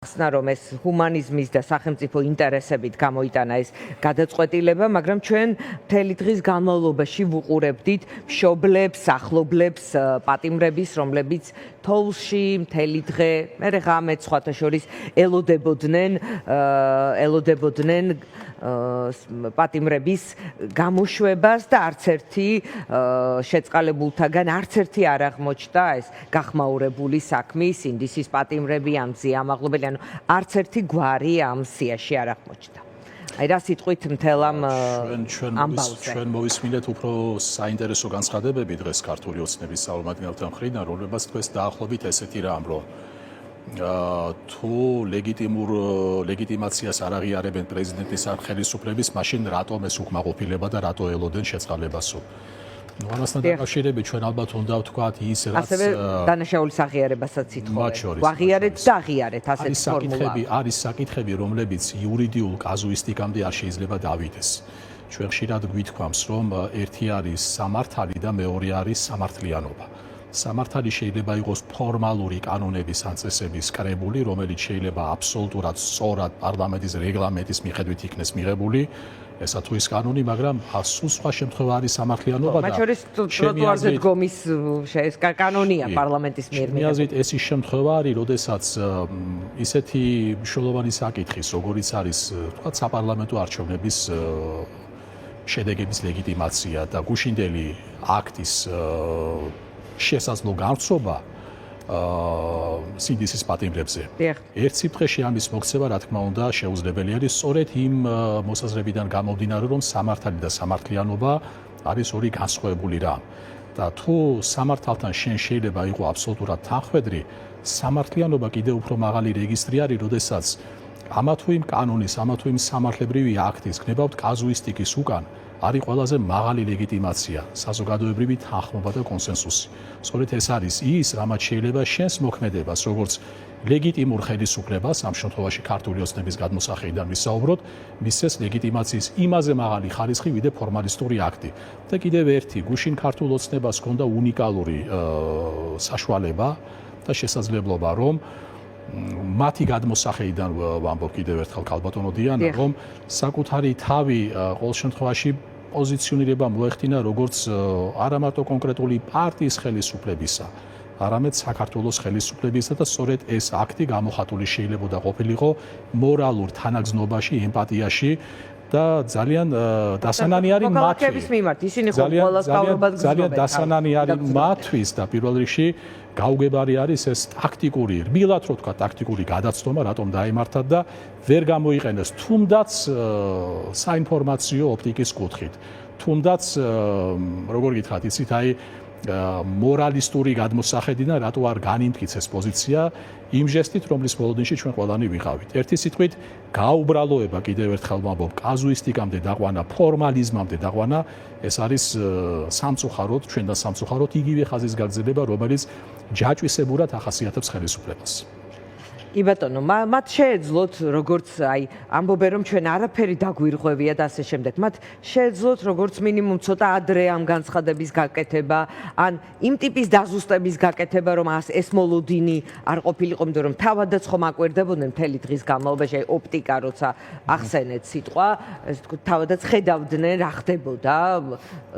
ხსნა რომ ეს ჰუმანიზმის და სახელმწიფო ინტერესებით გამოიტანა ეს გადაწყვეტილება, მაგრამ ჩვენ მთელი დღის განმავლობაში ვუყურებდით მშობლებს, ახლობლებს, პატიმრების, რომლებიც თოვლში მთელი დღე, მერე ღამეც სხვათა შორის ელოდებოდნენ პატიმრების გამოშვებას და არც ერთი შეწყალებულთაგან არც ერთი არ აღმოჩნდა ეს გახმაურებული საქმის, ინდისის პატიმრები, ამ ზიამაღლობელი, ანუ არც ერთი გვარი ამ სიაში არ აღმოჩნდა. აი რა სიტყვით მთელ ამ ამბავზე. ჩვენ მოვისმინეთ უფრო საინტერესო განცხადებები დღეს ქართული ოცნების წარმომადგენელთა მხრიდან, რომლებიც თქვენ დაახლოებით ესეთი რამ, რომ თუ ლეგიტიმაციას არ აღიარებენ პრეზიდენტის ან ხელისუფლების, მაშინ რატომ ეს უკმაყოფილება და რატო ელოდნენ შეწყალებასო? ამასთან დაკავშირებით ჩვენ ალბათ უნდა ვთქვათ ის რაც ასევე დანაშაულის აღიარებასაც ითხოვენ. აღიარეთ და აღიარეთ ასეთი ფორმულა. არის საკითხები, რომლებიც იურიდიულ კაზუისტიკამდე არ შეიძლება დავიდეს. ჩვენ ხშირად გვითქვამს, რომ ერთი არის სამართალი და მეორე არის სამართლიანობა. სამართალი შეიძლება იყოს ფორმალური კანონების ან წესების კრებული, რომელიც შეიძლება აბსოლუტურად სწორად პარლამენტის რეგლამენტის მიხედვით იქნეს მიღებული. ესა თუ ის კანონი, მაგრამ სულ სხვა შემთხვევა არის სამართლიანობა და მათ შორის ტროტუარზე დგომის კანონია პარლამენტის მიერ მიღებული. ჩემი აზრით ეს ის შემთხვევა არის, როდესაც ისეთი მნიშვნელოვანი საკითხის, როგორიც არის თქვათ საპარლამენტო არჩევნების შედეგების ლეგიტიმაცია და გუშინდელი აქტის შესაძლო გამწობა სინდისის პატიმრებზე. ერთ სიტყვაში ამის მოქცევა, რა თქმა უნდა, შეუძლებელი არის სწორედ იმ მოსაზრებიდან გამომდინარე, რომ სამართალი და სამართლიანობა არის ორი განსხვავებული რამ. და თუ სამართალთან შენ შეიძლება იყო აბსოლუტურად თანხმედრი, სამართლიანობა კიდევ უფრო მაღალი რეგისტრი არის, როდესაც ამა თუ იმ კანონის, ამა თუ იმ სამართლებრივი აქტის გნებავთ კაზუისტიკის უკან არის ყველაზე მაღალი ლეგიტიმაცია, საზოგადოებრივი თანხმობა და კონსენსუსი. სწორედ ეს არის ის, რამაც შეიძლება შენს მოქმედებას, როგორც ლეგიტიმურ ხელისუფლებას, ამ შემთხვევაში ქართული ოცნების გადმოსახედიდან ვისაუბროთ, მისცეს ლეგიტიმაციის იმაზე მაღალი ხარისხი, ვიდრე ფორმალისტური აქტი. და კიდევ ერთი, გუშინ ქართულ ოცნებას ჰქონდა უნიკალური საშუალება და შესაძლებლობა, რომ მათი გადმოსახედიდან ვამბობ კიდევ ერთხელ ქალბატონო დიანა, რომ საკუთარი თავი ყოველ შემთხვევაში პოზიციონირება მოეხდინა როგორც არა მარტო კონკრეტული პარტიის ხელისუფლებისა, არამედ საქართველოს ხელისუფლებისა და სწორედ ეს აქტი გამოხატული შეიძლება ყოფილიყო მორალურ თანაგზნობაში, ემპათიაში და ძალიან დასანანი არის მათთვის. ძალიან დასანანი არის მათთვის და პირველ რიგში გაუგებარი არის ეს ტაქტიკური, რბილად რო თქვა ტაქტიკური გადაცდომა, რატომ დაემართათ და ვერ გამოიყენეს თუნდაც საინფორმაციო ოპტიკის კუთხით. თუნდაც როგორ გითხრათ, იცით, აი მორალისტური გადმოსახედიდან რატო არ განიმტკიცეს პოზიცია იმ ჟესტით, რომლის მოლოდინში ჩვენ ყველანი ვიყავით. ერთი სიტყვით, გაუბრალოება კიდევ ერთხელ ვამბობ, კაზუისტიკამდე დაყვანა, ფორმალიზმამდე დაყვანა, ეს არის სამწუხაროდ, ჩვენთან სამწუხაროდ იგივე ხაზის გაგრძელება, რომელიც ჯაჭვისებურად ახასიათებს ხელისუფლებას. კი ბატონო, მათ შეეძლოთ, როგორც აი ამბობენ, რომ ჩვენ არაფერი დაგვირღვევია და ასე შემდეგ. მათ შეეძლოთ, როგორც მინიმუმ ცოტა ადრე ამ განცხადების გაკეთება, ან იმ ტიპის დაზუსტების გაკეთება, რომ ეს მოლოდინი არ ყოფილიყო, იმიტომ რომ თავადაც ხომ აკვირდებოდნენ მთელი დღის განმავლობაში, აი ოპტიკა როცა ახსენეთ სიტყვა, ესე ვთქვათ, თავადაც ხედავდნენ რა ხდებოდა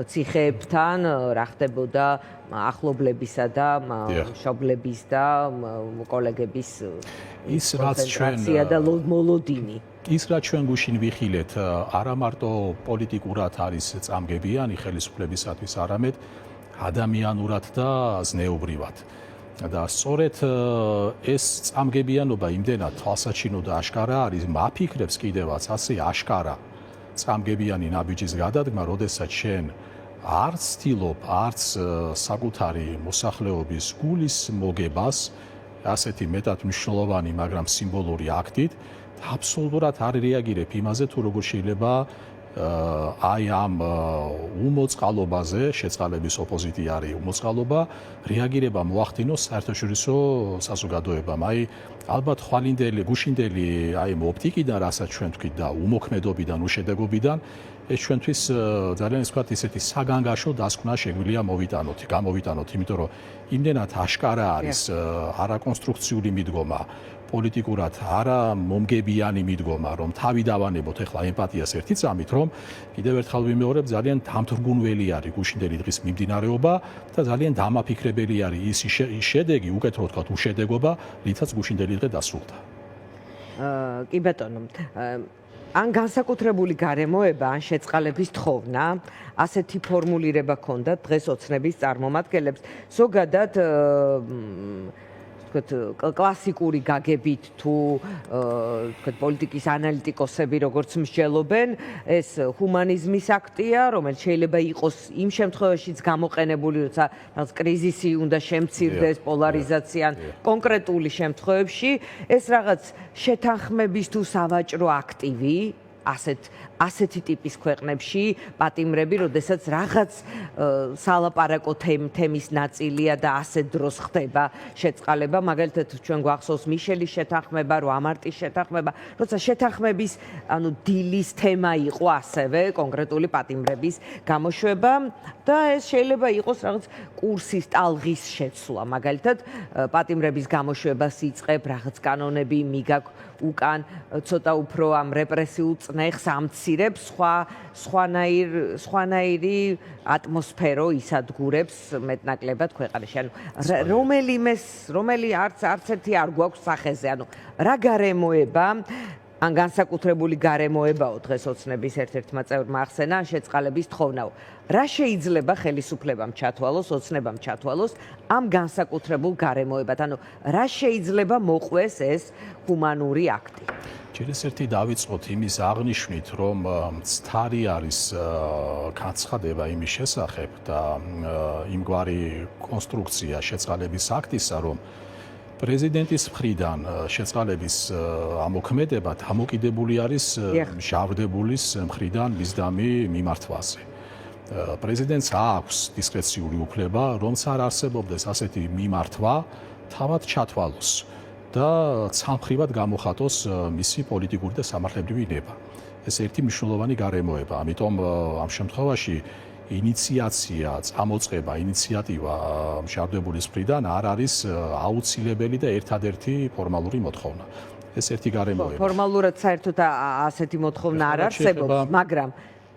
ციხეებთან, რა ხდებოდა ახლობლებისა და მშობლების და კოლეგების ის რაც ჩვენ და მოლოდინი. ის რაც ჩვენ გუშინ ვიხილეთ, არა მარტო პოლიტიკურად არის წამგებიანი ხელისუფლებისათვის, არამედ ადამიანურად და ზნეობრივად. და სწორედ ეს წამგებიანობა იმდენად თვალსაჩინო და აშკარა არის, მაფიქრებს კიდევაც ასე აშკარა წამგებიანი ნაბიჯის გადადგმა, როდესაც შენ არც ცდილობ, არც საკუთარი მოსახლეობის გულის მოგებას ასეთი მეტად მნიშვნელოვანი, მაგრამ სიმბოლური აქტით აბსოლუტურად არ რეაგირებ იმაზე, თუ როგორ შეიძლება აი ამ უმოწყალობაზე, შეწყალების ოპოზიტია არის უმოწყალობა, რეაგირება მოახდინოს საერთაშორისო საზოგადოებამ. აი ალბათ გუშინდელი აი ოპტიკიდან, რასაც ჩვენ ვთქვით და უმოქმედობიდან, უშედეგობიდან ეს ჩვენთვის ძალიან ისე ვთქვათ, ისეთი საგანგაშო დასკვნა შეგვიძლია გამოვიტანოთ, იმიტომ რომ იმდენად აშკარა არის არაკონსტრუქციული მიდგომა, პოლიტიკურად არა მომგებიანი მიდგომა, რომ თავი დავანებოთ ახლა ემპათიას ერთი წამით, რომ კიდევ ერთხელ ვიმეორებ, ძალიან დამთრგუნველი არის გუშინდელი დღის მიმდინარეობა და ძალიან დამაფიქრებელი არის ის შედეგი, უკეთრად ვთქვათ, უშედეგობა, რითაც გუშინდელი დღე დასრულდა. კი ბატონო, ან განსაკუთრებული გარემოება, ან შეწყალების თხოვნა, ასეთი ფორმულირება ჰქონდათ დღეს ოცნების წარმომადგენლებს, ზოგადად კლასიკური გაგებით თუ პოლიტიკის ანალიტიკოსები როგორც მსჯელობენ, ეს ჰუმანიზმის აქტია, რომელიც შეიძლება იყოს იმ შემთხვევაშიც გამოყენებული, როცა რაღაც კრიზისი უნდა შემცირდეს, პოლარიზაცია, კონკრეტული შემთხვევებში, ეს რაღაც შეთანხმების თუ სავაჭრო აქტივი, ასეთი ტიპის ქვეყნებში პატიმრები, როდესაც რაღაც სალაპარაკო თემის ნაწილია და ასეთ დროს ხდება შეწყალება, მაგალითად ჩვენ გვახსოვს მიშელის შეთანხმება, როამარტის შეთანხმება, როცა შეთანხმების, დილის თემა იყო ასევე კონკრეტული პატიმრების გამოშვება და ეს შეიძლება იყოს რაღაც კურსის ტალღის შეცვლა, მაგალითად პატიმრების გამოშვებას იწყებ, რაღაც კანონები მიგაქვს უკან, ცოტა უფრო ამ რეპრესიულ წნეხს ამცირებს, სხვანაირი ატმოსფერო ისადგურებს მეტნაკლებად ქვეყანაში. რომელი არც ერთი არ გვაქვს სახეზე, რა გარემოება, ან განსაკუთრებული გარემოებაო დღეს ოცნების ერთ-ერთმა წევრმა ახსენა, ან შეწყალების თხოვნაო. რა შეიძლება ხელისუფლებამ ჩათვალოს, ოცნებამ ჩათვალოს ამ განსაკუთრებულ გარემოებად? რა შეიძლება მოყვეს ეს ჰუმანური აქტი? ჯერ ერთი დავიწყოთ იმის აღნიშვნით, რომ მცდარი არის განცხადება იმის შესახებ და იმგვარი კონსტრუქცია შეწყალების აქტისა, რომ პრეზიდენტის მხრიდან შეწყალების ამოქმედება დამოკიდებული არის მჟავრდებულის მხრიდან მისდამი მიმართვაზე. პრეზიდენტს აქვს დისკრეციული უფლება, რომც არ არსებობდეს ასეთი მიმართვა, თავად ჩათვალოს და ცალმხრივად გამოხატოს მისი პოლიტიკური და სამართლებრივი ნება. ეს ერთი მნიშვნელოვანი გარემოება, ამიტომ ამ შემთხვევაში ინიციაცია, წამოწყება, ინიციატივა მჟავრდებულის მხრიდან არ არის აუცილებელი და ერთადერთი ფორმალური მოთხოვნა. ეს ერთი გარემოება. ფორმალურად საერთოდ ასეთი მოთხოვნა არ არსებობს, მაგრამ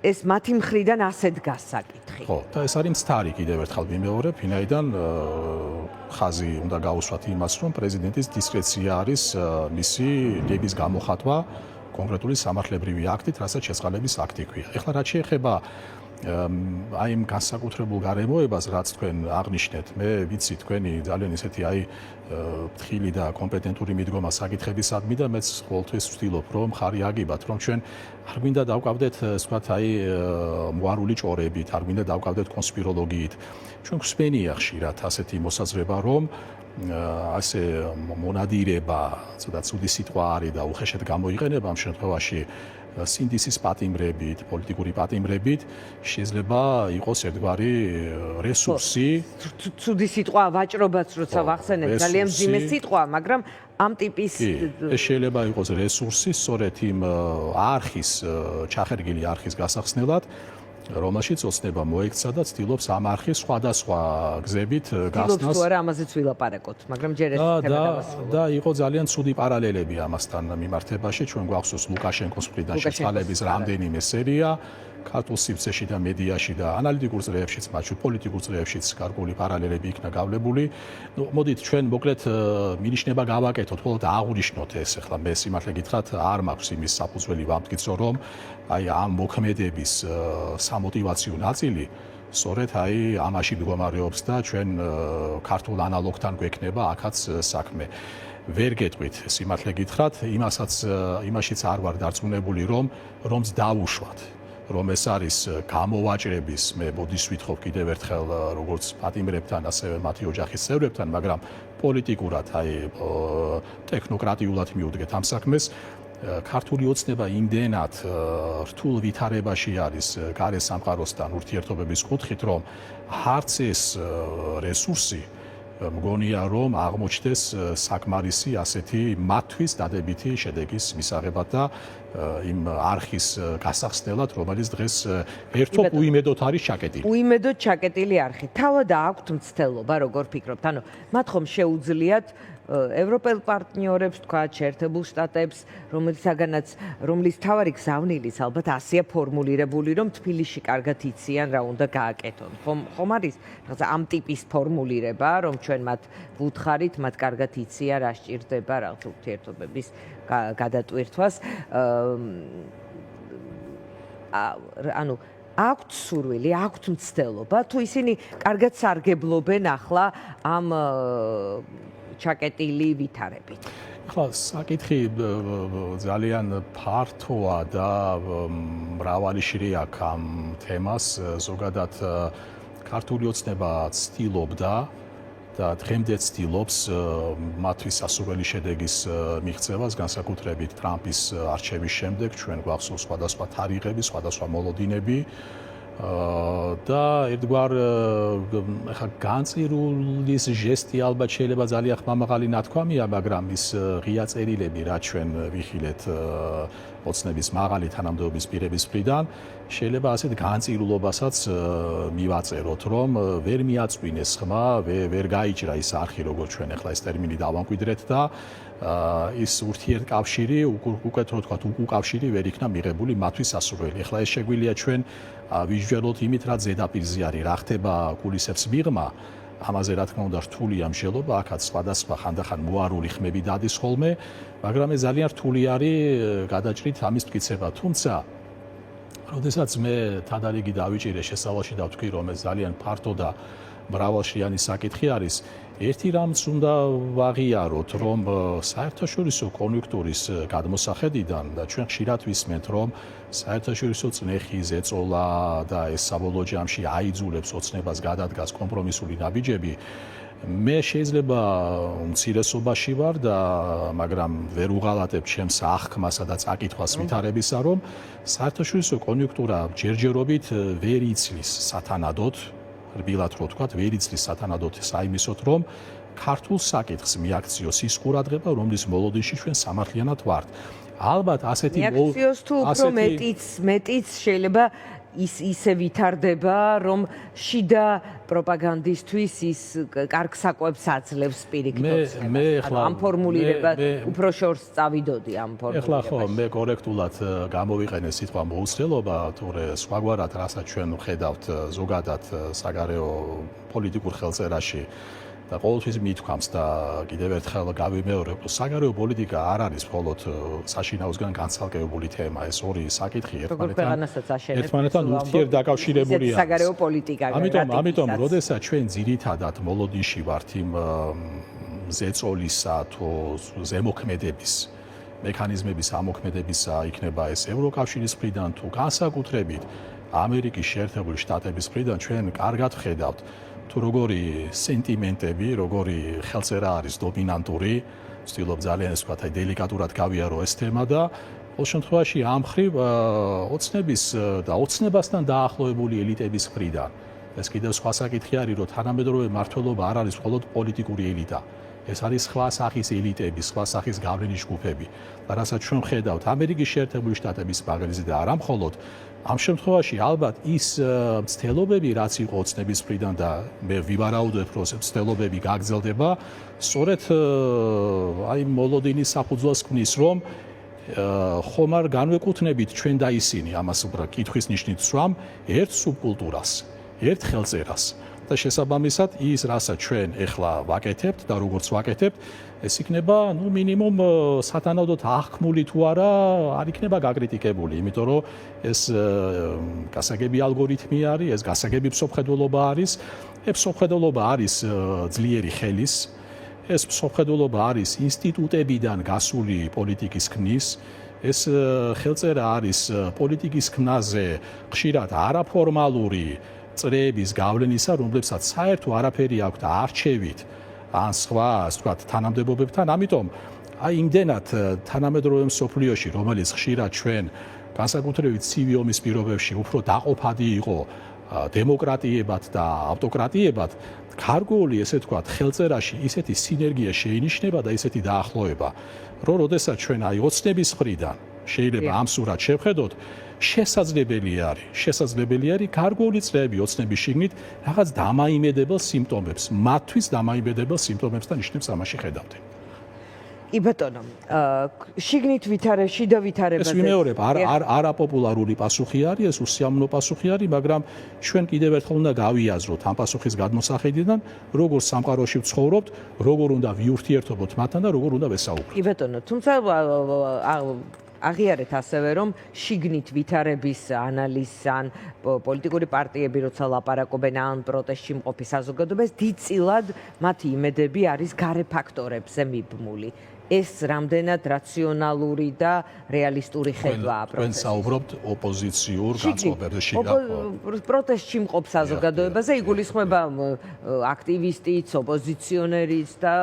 ეს მათი მხრიდან ასე დგას საკითხი. ხო, და ეს არის მცდარი კიდევ ერთხელ ვიმეორებ, ვინაიდან ხაზი უნდა გაუსვათ იმას, რომ პრეზიდენტის დისკრეცია არის მისი ნების გამოხატვა კონკრეტული სამართლებრივი აქტით, რასაც შეწყალების აქტი ქვია. ეხლა რაც შეეხება აი იმ განსაკუთრებულ გარემოებას, რაც თქვენ აღნიშნეთ, მე ვიცი თქვენი ძალიან ისეთი ფრთხილი და კომპეტენტური მიდგომა საკითხებისადმი და მეც ყოველთვის ვცდილობ, რომ ხარი აგიბათ, რომ ჩვენ არ გვინდა დავკავდეთ, ვთქვათ, მოარული ჭორებით, არ გვინდა დავკავდეთ კონსპიროლოგიით. ჩვენ გვსმენია ხშირად ასეთი მოსაზრება, რომ ასე მონადირება, ცოტა ცუდი სიტყვა არის და უხეშად გამოიყენება ამ შემთხვევაში სინდისის პატიმრებით, პოლიტიკური პატიმრებით შეიძლება იყოს ერთგვარი რესურსი. ცუდი სიტყვა, ვაჭრობაც როცა ვახსენებ, ძალიან მძიმე სიტყვა, მაგრამ ამ ტიპის ეს შეიძლება იყოს რესურსი, სწორედ იმ ჩახერგილი არხის გასახსნელად, რომელშიც ოცნება მოექცა და ცდილობს ამ არხის სხვადასხვა გზებით გასნას. ცდილობს თუ არა ამაზეც ვილაპარაკოთ, მაგრამ ჯერ ეს თემა დავასრულოთ. და იყო ძალიან ცუდი პარალელები ამასთან მიმართებაში, ჩვენ გვახსოვს ლუკაშენკოს მხრიდან შეწყალების რამდენიმე სერია, ქართულ სივრცეში და მედიაში და ანალიტიკურ წრეებშიც, მათ შორის პოლიტიკურ წრეებშიც გარკვეული პარალელები იქნა გავლებული. მოდით ჩვენ მოკლედ მინიშნება გავაკეთოთ, მხოლოდ აღვნიშნოთ ეს. ახლა მე სიმართლე გითხრათ, არ მაქვს იმის საფუძველი ვამტკიცო, რომ ამ მოქმედების სამოტივაციო ნაწილი სწორედ ამაში მდგომარეობს და ჩვენ ქართულ ანალოგთან გვექნება აქაც საქმე. ვერ გეტყვით, სიმართლე გითხრათ, იმაშიც არ ვარ დარწმუნებული, რომც დავუშვათ. რომ ეს არის გამოვაჭრების, მე ბოდის ვითხოვ კიდევ ერთხელ როგორც პატიმრებთან, ასევე მათი ოჯახის წევრებთან, მაგრამ პოლიტიკურად ტექნოკრატიულად მიუდგეთ ამ საქმეს. ქართული ოცნება იმდენად რთულ ვითარებაში არის გარე სამყაროსთან ურთიერთობების კუთხით, რომ არც ეს რესურსი მგონია, რომ აღმოჩნდეს საკმარისი ასეთი მათთვის დადებითი შედეგის მისაღებად და იმ არხის გასახსნელად, რომელიც დღეს ერთობ უიმედოდ არის ჩაკეტილი. უიმედოდ ჩაკეტილი არხი. თავად აქვთ მცდელობა, როგორ ფიქრობთ? მათ ხომ შეუძლიათ ევროპელ პარტნიორებს, თქვა, შეერთებულ შტატებს, რომლის თავარი გზავნილის ალბათ ასია ფორმულირებული, რომ თბილისში კარგად იციან რა უნდა გააკეთონ. ხომ არის რაღაცა ამ ტიპის ფორმულირება, რომ ჩვენ მათ ვუთხარით, მათ კარგად იციან რა სჭირდება რაღაც ურთიერთობების გადატვირთვას. ანუ აქვთ სურვილი, აქვთ მცდელობა, თუ ისინი კარგად სარგებლობენ ახლა ამ ჩაკეტილი ვითარებით. ახლა საკითხი ძალიან ფართოა და მრავალი შირი აქვს ამ თემას. ზოგადად ქართული ოცნება ცდილობდა და დღემდე ცდილობს მათთვის სასურველი შედეგის მიღწევას, განსაკუთრებით ტრამპის არჩევის შემდეგ. ჩვენ გვახსოვს სხვადასხვა თარიღები, სხვადასხვა მოლოდინები და ერთგვარ ახლა განწირულის ჟესტი ალბათ შეიძლება ძალიან ხმამაღალი ნათქვამია, მაგრამ ის ღია წერილები, რაც ჩვენ ვიხილეთ ოცნების მაღალი თანამდებობის პირების მხრიდან, შეიძლება ასეთ განწირულობასაც მივაწეროთ, რომ ვერ მიაწვინეს ხმა, ვერ გაიჭრა ის არხი, როგორც ჩვენ ახლა ეს ტერმინი დავამკვიდრეთ და ის ურთიერთკავშირი, უკეთრო თქვა, უკავშირი ვერ იქნა მიღებული მათთვის სასურველი. ახლა ეს შეგვიძლია ჩვენ ვიჯვეროთ იმით, რაც ზედაპირზე არის, რა ხდება კულისებს მიღმა, ამაზე რა თქმა უნდა რთულია მსჯელობა, აქაც სხვადასხვა ხანდახან მოარული ხმები დადის ხოლმე, მაგრამ ეს ძალიან რთული არის გადაჭრით ამის მტკიცება. თუმცა, როდესაც მე თადარიგი დავიჭირე შესავალში და ვთქვი, რომ ეს ძალიან ფართო და მრავალშრიანი საკითხი არის, ერთი რამც უნდა ვაღიაროთ, რომ საერთაშორისო კონიუნქტურის გადმოსახედიდან და ჩვენ ხშირად ვისმენთ, რომ საერთაშორისო წნეხი, ზეწოლა და ეს საბოლოო ჯამში აიძულებს ოცნებას გადადგას კომპრომისული ნაბიჯები. მე შეიძლება უმცირესობაში ვარ და მაგრამ ვერ უღალატებ ჩემს აღქმასა და წაკითხვას ვითარებისა, რომ საერთაშორისო კონიუნქტურა ჯერჯერობით ვერ იცლის სათანადოდ, რბილად რო ვთქვათ, ვერ იცლის სათანადოდ საიმისოთ, რომ ქართულ საკითხს მიაქციოს ის ყურადღება, რომლის მოლოდინში ჩვენ სამართლიანად ვართ. ალბათ ასეთი მიაქციოს თუ უფრო მეტიც შეიძლება ისე ვითარდება, რომ შიდა პროპაგანდისტვის ის კარგ საკვებს აძლევს პირიქით. ამ ფორმულირება უფრო შორს წავიდოდი ამ ფორმულირებაში. ეხლა ხო, მე კორექტულად გამოვიყენე სიტყვა მოუცდელობა, თორე სხვაგვარად რასაც ჩვენ ვხედავთ ზოგადად საგარეო პოლიტიკურ ხელწერაში და ყოველთვის მithქვამს და კიდევ ერთხელ გავიმეორებ, რომ საგარეო პოლიტიკა არ არის მხოლოდ საშინაოსგან განცალკევებული თემა, ეს ორი საკითხი ერთმანეთთან ურთიერთდაკავშირებულია. საგარეო პოლიტიკა. ამიტომ, როდესაც ჩვენ ძირითადად მოლოდინში ვართ იმ ზეწოლისა თუ ზემოქმედების მექანიზმების ამოქმედებისა, იქნება ეს ევროკავშირის მხრიდან თუ განსაკუთრებით ამერიკის შეერთებული შტატების მხრიდან, ჩვენ კარგად ვხედავთ თუ როგორი სენტიმენტები, როგორი ხელწერა არის დომინანტური, ვცდილობ ძალიან ეს ვთქვათ, დელიკატურად გავიარო ეს თემა და ყოველ შემთხვევაში ამ მხრივ ოცნების და ოცნებასთან დაახლოებული ელიტების მხრიდან. ეს კიდევ სხვა საკითხი არის, რომ თანამედროვე მმართველობა არ არის მხოლოდ პოლიტიკური ელიტა. ეს არის სხვა სახის ელიტები, სხვა სახის გავლენის ჯგუფები. და რასაც ჩვენ ვხედავთ ამერიკის შეერთებული შტატების მაგალითზე და არა მხოლოდ ამ შემთხვევაში ალბათ ის მცდელობები, რაც იყო ოცნების მხრიდან და მე ვივარაუდებ, რომ მცდელობები გაგრძელდება, სწორედ აი მოლოდინის საფუძველს ქმნის, რომ ხომ არ განვეკუთვნებით ჩვენ და ისინი, ამას უბრალოდ კითხვის ნიშნით ვსვამ, ერთ სუბკულტურას, ერთ ხელწერას. და შესაბამისად ის, რასაც ჩვენ ეხლა ვაკეთებთ და როგორც ვაკეთებთ, ეს იქნება, მინიმუმ სათანადოდ აღქმული თუ არა, არ იქნება გაკრიტიკებული, იმიტომ რომ ეს გასაგები ალგორითმი არის, ეს გასაგები მსოფლმხედველობა არის, ეს მსოფლმხედველობა არის ძლიერი ხელის, ეს მსოფლმხედველობა არის ინსტიტუტებიდან გასული პოლიტიკის ქმნის, ეს ხელწერა არის პოლიტიკის ქმნაზე ხშირად არაფორმალური წრეების გავლენისა, რომლებსაც საერთო არაფერი აქვს არჩევით ან სხვა, ასე ვთქვათ, თანამდებობებთან. ამიტომ აი იმდენად თანამედროვე მსოფლიოში, რომელიც ხშირად ჩვენ განსაკუთრებით ცივი ომის პირობებში უფრო დაყოფადი იყო დემოკრატიებად და ავტოკრატიებად, გარკვეული, ესე ვთქვათ, ხელწერაში ისეთი სინერგია შეინიშნება და ისეთი დაახლოება, რომ როდესაც ჩვენ აი ოცნების მხრიდან შეიძლება ამ სურათს შევხედოთ, შესაძლებელი არის გარკვეული წრეები ოცნების შიგნით რაღაც დამაიმედებელ სიმპტომებს, მათთვის დამაიმედებელ სიმპტომებს და ნიშნებს ამაში ხედავდნენ. კი ბატონო, შიგნით ვითარე, შიდა ვითარებაზე. ეს ვიმეორებ, არაპოპულარული პასუხი არის, ეს უსიამოვნო პასუხი არის, მაგრამ ჩვენ კიდევ ერთხელ უნდა გავიაზროთ ამ პასუხის გადმოსახედიდან, როგორ სამყაროში ვცხოვრობთ, როგორ უნდა ვიურთიერთობოთ მათთან და როგორ უნდა ვესაუბროთ. კი ბატონო, თუმცა აღიარეთ ასევე რომ შიგნით ვითარების ანალიზს ან პოლიტიკური პარტიები როცა ლაპარაკობენ ან პროტესტში მყოფი საზოგადოებას დიდწილად მათი იმედები არის გარე ფაქტორებზე მიბმული. ეს რამდენად რაციონალური და რეალისტური ხედვაა პროცესის. თქვენ საუბრობთ ოპოზიციურ განწყობებზე პროტესტში მყოფ საზოგადოებაზე იგულისხმება აქტივისტიც, ოპოზიციონერიც და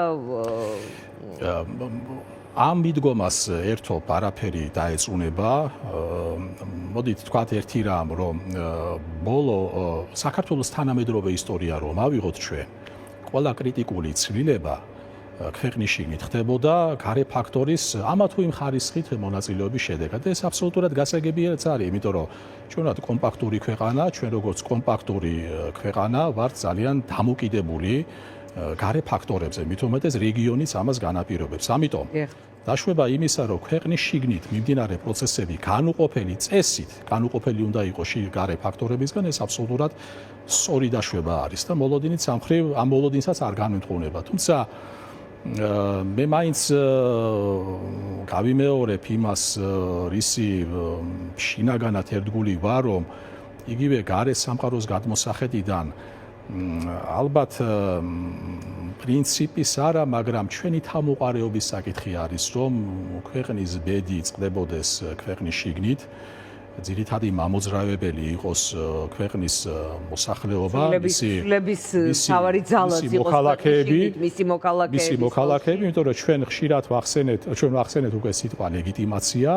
ამ მიდგომას ერთობ არაფერი დაეწუნება. მოდით თქვათ ერთი რამ, რომ ბოლო საქართველოს თანამედროვე ისტორია რომ ავიღოთ ჩვენ, ყველა კრიტიკული ცვლილება ქვეყნის შიგნით ხდებოდა გარე ფაქტორის ამა თუ იმ ხარისხით მონაწილეობის შედეგად. ეს აბსოლუტურად გასაგებია არის, იმიტომ რომ ჩვენ ვართ კომპაქტური ქვეყანა, ჩვენ როგორც კომპაქტური ქვეყანა ვართ ძალიან დამოკიდებული გარე ფაქტორებზე, მით უმეტეს რეგიონიც ამას განაპირობებს. ამიტომ დაშვება იმისა, რომ ქვეყნის შიგნით მიმდინარე პროცესები განუყოფელი წესით, განუყოფელი უნდა იყოს გარე ფაქტორებისგან, ეს აბსოლუტურად სწორი დაშვება არის და მოლოდინიც ამ მხრივ ამ მოლოდინსაც არ განვიტყუნება. თუმცა მე მაინც გავიმეორებ იმას, რისი შინაგანად ერთგული ვარ, რომ იგივე გარე სამყაროს გადმოსახედიდან ალბათ პრინციპის არა, მაგრამ ჩვენი თავმოყარეობის საკითხი არის, რომ ქვეყნის ბედი წყდებოდეს ქვეყნის შიგნით, ძირითადი მამოძრავებელი იყოს ქვეყნის მოსახლეობა, მისი მოქალაქეები, იმიტომ რომ ჩვენ ხშირად ვახსენეთ უკვე სიტყვა ლეგიტიმაცია,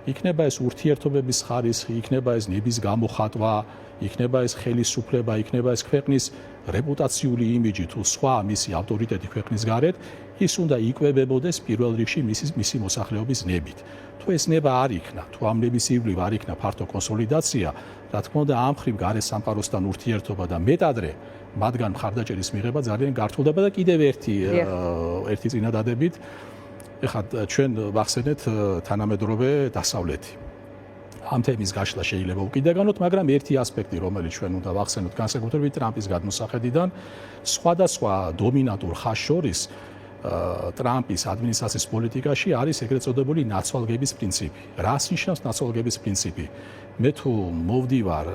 იქნება ეს ურთიერთობების ხარისხი, იქნება ეს ნების გამოხატვა, იქნება ეს ხელისუფლება, იქნება ეს ქვეყნის რეპუტაციული იმიჯი თუ სხვა მისი ავტორიტეტი ქვეყნის გარეთ, ის უნდა იკვებებოდეს პირველ რიგში მისი მოსახლეობის ნებით. თუ ეს ნება არ იქნა, თუ ამ ნების ირგვლივ არ იქნა ფართო კონსოლიდაცია, რა თქმა უნდა, ამ მხრივ გარე სამყაროსთან ურთიერთობა და მეტადრე მათგან მხარდაჭერის მიღება ძალიან გართულდება და კიდევ ერთი წინადადებით, ეხლა ჩვენ ვახსენეთ თანამედროვე დასავლეთი. ამ თემის გაშლა შეიძლება უკიდაგანოთ, მაგრამ ერთი ასპექტი, რომელიც ჩვენ უნდა ვახსენოთ განსაკუთრებით ტრამპის გადმოსახედიდან, სხვადასხვა დომინანტურ ხაზს შორის ტრამპის ადმინისტრაციის პოლიტიკაში არის ეგრეთ წოდებული ნაცვალგების პრინციპი. რას ნიშნავს ნაცვალგების პრინციპი? მე თუ მოვდივარ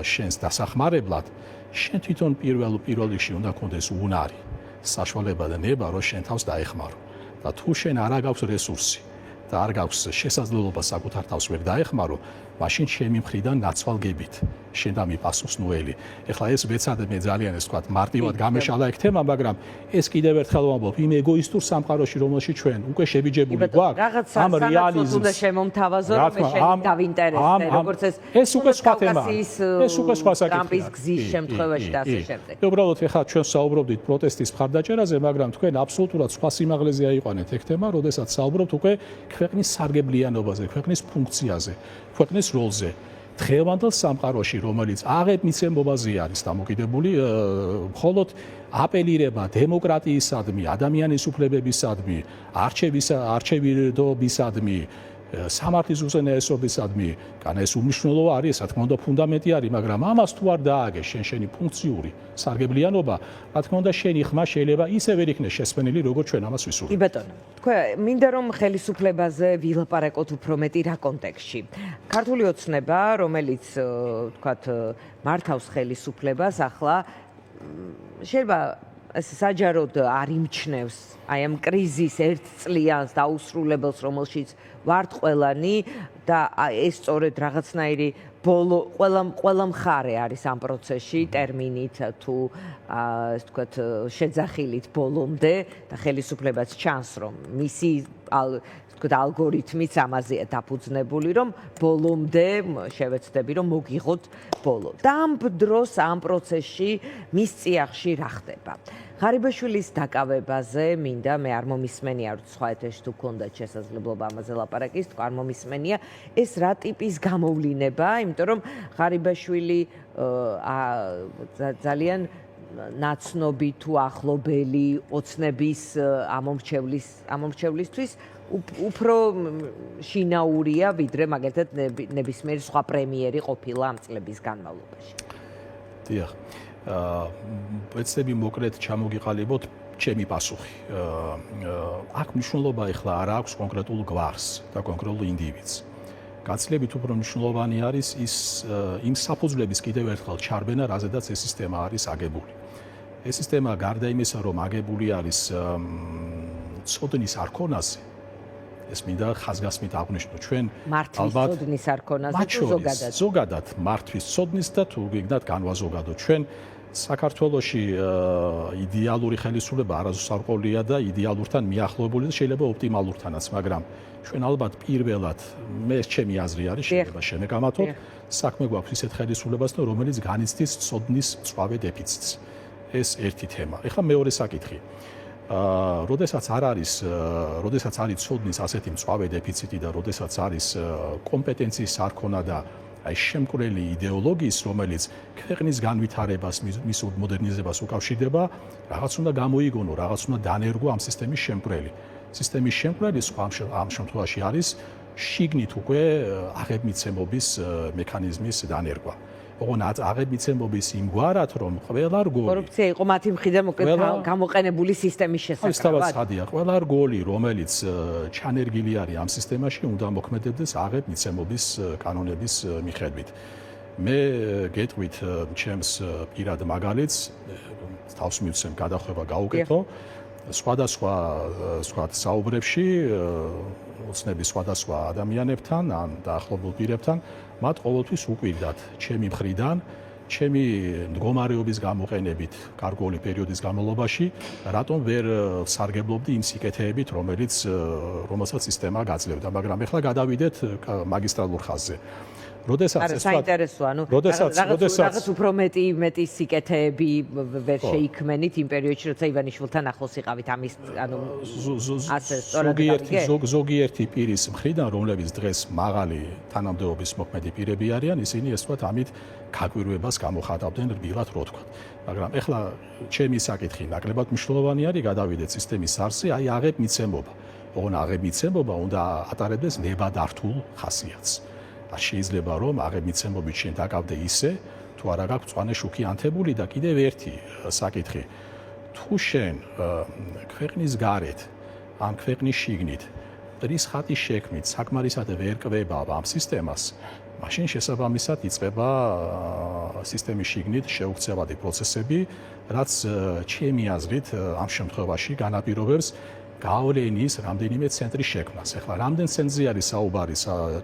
შენს დასახმარებლად, შენ თვითონ პირველ რიგში უნდა გქონდეს უნარი, საშუალება და ნება, რომ შენ თავს დაეხმარო. და თუ შენ არ აქვს რესურსი და არ გაქვს შესაძლებლობა საკუთარ თავს ვერ დაეხმარო, მაშინ ჩემი მხრიდან ნაცვალგებით შენ და მიპასუხსნუელი. ეხლა ეს ვეცადე მე ძალიან ეს ვთქვათ მარტივად გამეშალა ეგ თემა, მაგრამ ეს კიდევ ერთხელ ვამბობ, იმ ეგოისტურ სამყაროში, რომელშიც ჩვენ უკვე შებიჯებული გვაქვს, ამ რეალიზმს უნდა შემომთავაზო, რომ შენ დავინტერესდე, როგორც ეს უკვე სხვა თემა. ეს უკვე სხვა საკითხია. ტრამპის გზის შემთხვევაში და ასე შემდეგ. უბრალოდ ეხლა ჩვენ საუბრობდით პროტესტის მხარდაჭერაზე, მაგრამ თქვენ აბსოლუტურად სხვა სიმაღლეზე აიყვანეთ ეგ თემა, როდესაც საუბრობთ უკვე ქვეყნის სარგებლიანობაზე, ქვეყნის ფუნქციაზე, ქვეყნის როლზე. დღევანდელ სამყაროში, რომელიც აღებ მიცემობაზე არის დამოკიდებული, მხოლოდ აპელირება დემოკრატიისადმი, ადამიანის უფლებებისადმი, არჩევიდობისადმი, სამართლის უზენაესობისადმი, განა ეს უმნიშვნელო არის, რა თქმა უნდა, ფუნდამენტი არის, მაგრამ ამას თუ არ დააგე შენი ფუნქციური სარგებლიანობა, რა თქმა უნდა, შენი ხმა შეიძლება ისე ვერ იქნეს შესვენილი, როგორც ჩვენ ამას ვისურვებთ. კი ბატონო, თქვენ მინდა რომ ხელისუფლებაზე ვილაპარაკოთ უფრო მეტი რა კონტექსტში. ქართული ოცნება, რომელიც თქვათ მართავს ხელისუფლებას, ახლა შეიძლება საჯაროდ არ იმჩნევს აი ამ კრიზის ერთწლიანს დაუსრულებელს, რომელშიც ვართ ყველანი და ეს სწორედ რაღაცნაირი ბოლო ყველა მხარე არის ამ პროცესში ტერმინით თუ ასე ვთქვათ შეძახილით ბოლომდე და ხელისუფლებაც ჩანს რომ მისი ალგორითმიც ამაზეა დაფუძნებული, რომ ბოლომდე შევეცდები რომ მოგიღოთ ბოლო. და ამ დროს ამ პროცესში მის წიაღში რა ხდება? ღარიბაშვილის დაკავებაზე მინდა მე არ მომისმენია, რომ სხვა ეთერში თუ გქონდათ შესაძლებლობა ამაზე ლაპარაკის, თუ არ მომისმენია, ეს რა ტიპის გამოვლინება, იმიტომ რომ ღარიბაშვილი ძალიან ნაცნობი თუ ახლობელი ოცნების ამომრჩევლისთვის უფრო შინაურია, ვიდრე მაგალითად ნებისმიერი სხვა პრემიერი ყოფილა ამ წლების განმავლობაში. დიახ. ეცდები მოკლედ ჩამოგიყალიბოთ ჩემი პასუხი. აქ მნიშვნელობა ეხლა არ აქვს კონკრეტულ გვარს და კონკრეტულ ინდივიდს. გაცილებით უფრო მნიშვნელოვანი არის ის იმ საფუძვლების კიდევ ერთხელ ჩარბენა, რაზედაც ეს სისტემა არის აგებული. ეს სისტემა გარდა იმისა, რომ აგებული არის ცოდნის არქონაზე, ეს მინდა ხაზგასმით აღვნიშნო ჩვენ მართვის ცოდნის არქონაზე თუ ზოგადად. ზოგადად მართვის ცოდნის და თუ გიგნათ განვაზოგადოთ ჩვენ საქართველოში იდეალური ხელისუფლება არასდროს არ ყოლია და იდეალურთან მიახლოებული და შეიძლება ოპტიმალურთანაც, მაგრამ ჩვენ ალბათ პირველად მე ჩემი აზრი არის, შეიძლება შენეგამათოთ, საქმე გვაქვს ისეთ ხელისუფლებასთან, რომელიც განიცდის ცოდნის მწვავე დეფიციტს. ეს ერთი თემა. ეხლა მეორე საკითხი. როდესაც არის ცოდნის ასეთი მწვავე დეფიციტი და როდესაც არის კომპეტენციის არქონა და აი შემკვრელი იდეოლოგიის, რომელიც ქვეყნის განვითარებას, მის მოდერნიზებას უკავშირდება, რაღაც უნდა გამოიგონო, რაღაც უნდა დანერგო ამ სისტემის შემკვრელი. სისტემის შემკვრელი ამ შემთხვევაში არის შიგნით უკვე აღებმიცემობის მექანიზმის დანერგვა. ოღონდ აღებმიცემობის იმგვარად, რომ ყველა რგოლი კორუფცია იყო მათი მხრიდან გამოყენებული სისტემის შესაძლებლად. თავისთავად, ყველა რგოლი, რომელიც ჩანერგილი არის ამ სისტემაში, უნდა მოქმედებდეს აღებმიცემობის კანონების მიხედვით. მე გეტყვით ჩემს პირად მაგალითს, თავს მივცემ გადახვევა გაუკეთო, სხვადასხვა საუბრებში ოცნების სხვადასხვა ადამიანებთან, ან დაახლოებულ პირებთან, მათ ყოველთვის უკვირდათ ჩემი მხრიდან, ჩემი მდგომარეობის გამოყენებით გარკვეული პერიოდის განმავლობაში, რატომ ვერ სარგებლობდი იმ სიკეთეებით, რომელსაც სისტემა გაძლევდა, მაგრამ ეხლა გადავიდეთ მაგისტრალურ ხაზზე. საინტერესოა, რაღაც უფრო მეტი სიკეთეები ვერ შეიქმენით იმ პერიოდში, როცა ივანიშვილთან ახლოს იყავით ამის, ასე სწორად ზოგიერთი პირის მხრიდან, რომლებიც დღეს მაღალი თანამდებობის მოქმედი პირები არიან, ისინი ეს ვთქვათ ამით გაკვირვებას გამოხატავდნენ რბილად, რო ვთქვათ. მაგრამ ეხლა ჩემი საკითხი ნაკლებად მნიშვნელოვანი არის, გადავიდეთ სისტემის არსზე, აი აღებმიცემობა. ოღონდ აღებმიცემობა უნდა ატარებდეს ნებადართულ ხასიათს. შეიძლება რომ აღებმიცემობით შენ დაკავდე ისე, თუ არა გაქვს მწვანე შუქი ანთებული და კიდევ ერთი საკითხი. თუ შენ ქვეყნის გარეთ, ან ქვეყნის შიგნით ტრის ხატის შექმნით საკმარისად ვერ კვებავ ამ სისტემას, მაშინ შესაბამისად იწყება სისტემის შიგნით შეუქცევადი პროცესები, რაც ჩემი აზრით ამ შემთხვევაში განაპირობებს გავლენის რამდენიმე ცენტრის შექმნას. ეხლა რამდენ ცენტრზე არის საუბარი,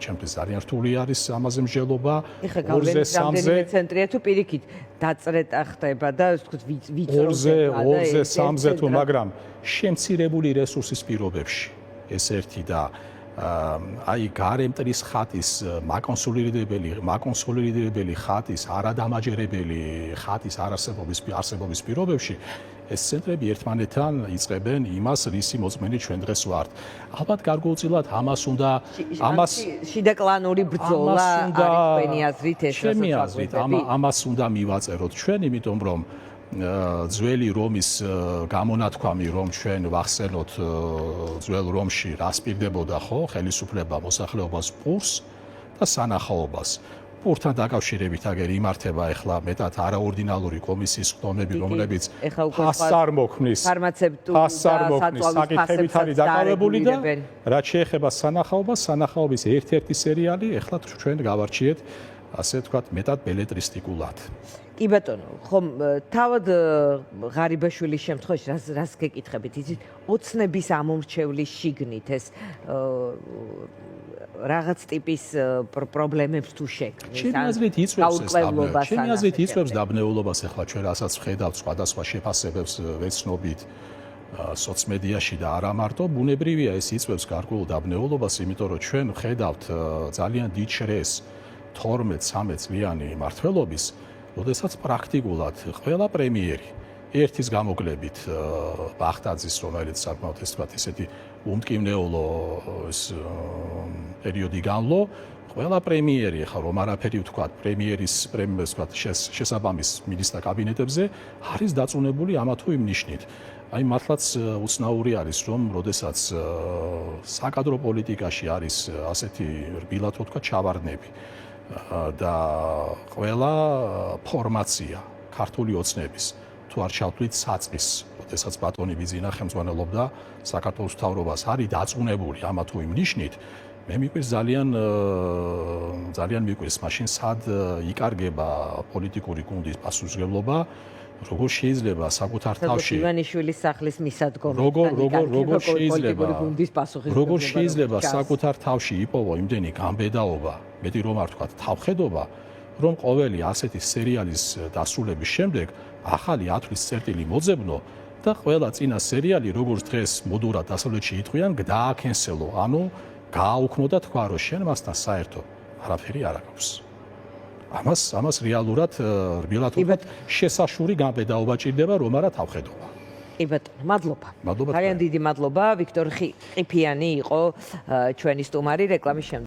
ჩემთვის ძალიან რთული არის ამაზე მსჯელობა. ეხლა გავლენის რამდენიმე ცენტრია თუ პირიქით დაწრეტა ხდება და ასე ვთქვათ ვიწროვდება 2-ზე 3-ზე თუ, მაგრამ შემცირებული რესურსის პირობებში ეს ერთი და აი გარემტრის ხატის მაკონსოლიდირებელი ხატის არადამაჯერებელი ხატის არსებობის პირობებში ეს ცენტრები ერთმანეთთან იწყებენ იმას, რისი მოწმენი ჩვენ დღეს ვართ. ალბათ გარკვეულწილად შიდაკლანური ბრძოლა არის თქვენი აზრით ეს ჩემი აზრით ამას უნდა მივაწეროთ ჩვენ, იმიტომ რომ ძველი რომის გამონათქვამი, რომ ჩვენ ვახსენოთ ძველ რომში რა სპირდებოდა, ხო, ხელისუფლება მოსახლეობას პურს და სანახაობას. პურთან დაკავშირებით აგერ იმართება ახლა მეტად არაორდინალური კომისიის ხდომები, რომლებიც ფასარ მოქმნის საკითხებით არის დაკავებული და რაც შეეხება სანახაობის ერთ-ერთი სერიალი ახლა ჩვენ გავარჩიეთ, ასე ვთქვათ, მეტად ბელეტრისტიკულად. კი ბატონო, ხომ თავად ღარიბაშვილის შემთხვევაში რას გეკითხებით, იცით, ოცნების ამომრჩევლის შიგნით ეს რაღაც ტიპის პრობლემებს თუ შექმნის. ჩემი აზრით იწვევს დაბნეულობას, ახლა ჩვენ რასაც ვხედავთ სხვადასხვა შეფასებებს ვეცნობით სოციმედიაში და არა მარტო, ბუნებრივია ეს იწვევს გარკვეულ დაბნეულობას, იმიტომ რომ ჩვენ ვხედავთ ძალიან დიდ შრეს 12-13 წლიანი მმართველობის, როდესაც პრაქტიკულად ყველა პრემიერი ერთის გამოკლებით ბახტაძის, რომელიც საკმაოდ ეს თქვათ ისეთი უმტკივნეულო პერიოდი განლო, ყველა პრემიერი ხა რომ არაფერი ვთქვა პრემიერის შესაბამის მინისტრთა კაბინეტებზე არის დაწუნებული ამა თუ იმ ნიშნით. აი მართლაც უცნაური არის რომ როდესაც საკადრო პოლიტიკაში არის ასეთი რბილად ვთქვა ჩავარდნები და ყველა ფორმაცია ქართული ოცნების თუ არ ჩავთვლით საწყის, როდესაც ბატონი ბიძინა ხელმძღვანელობდა საქართველოს მთავრობას არის დაწუნებული ამა თუ იმ ნიშნით მე მიყვარს ძალიან მიყვარს მაშინ სად იკარგება პოლიტიკური გუნდის პასუხისმგებლობა როგორ შეიძლება საკუთარ თავში ივანიშვილის სახლის მისადგომი როგორ შეიძლება საკუთარ თავში იპოვო იმდენი გამბედაობა მეტი რომ არ ვთქვათ თავხედობა რომ ყოველი ასეთი სერიალის დასრულების შემდეგ ახალი ათვლის წერტილი მოძებნო და ყველა წინა სერიალი როგორც დღეს მოდურად დასავლეთში იტყვიან გააკენსელო ანუ გააუქმო და თქვა რომ შენ მასთან საერთო არაფერი არ აქვს. ამას რეალურად რბილად ვთქვათ შესაშური გამბედაობა ჭირდება რომ არა თავხედობა. კი ბატონო, მადლობა. ძალიან დიდი მადლობა. ვიქტორ ყიფიანი იყო ჩვენი სტუმარი რეკლამის შემდეგ.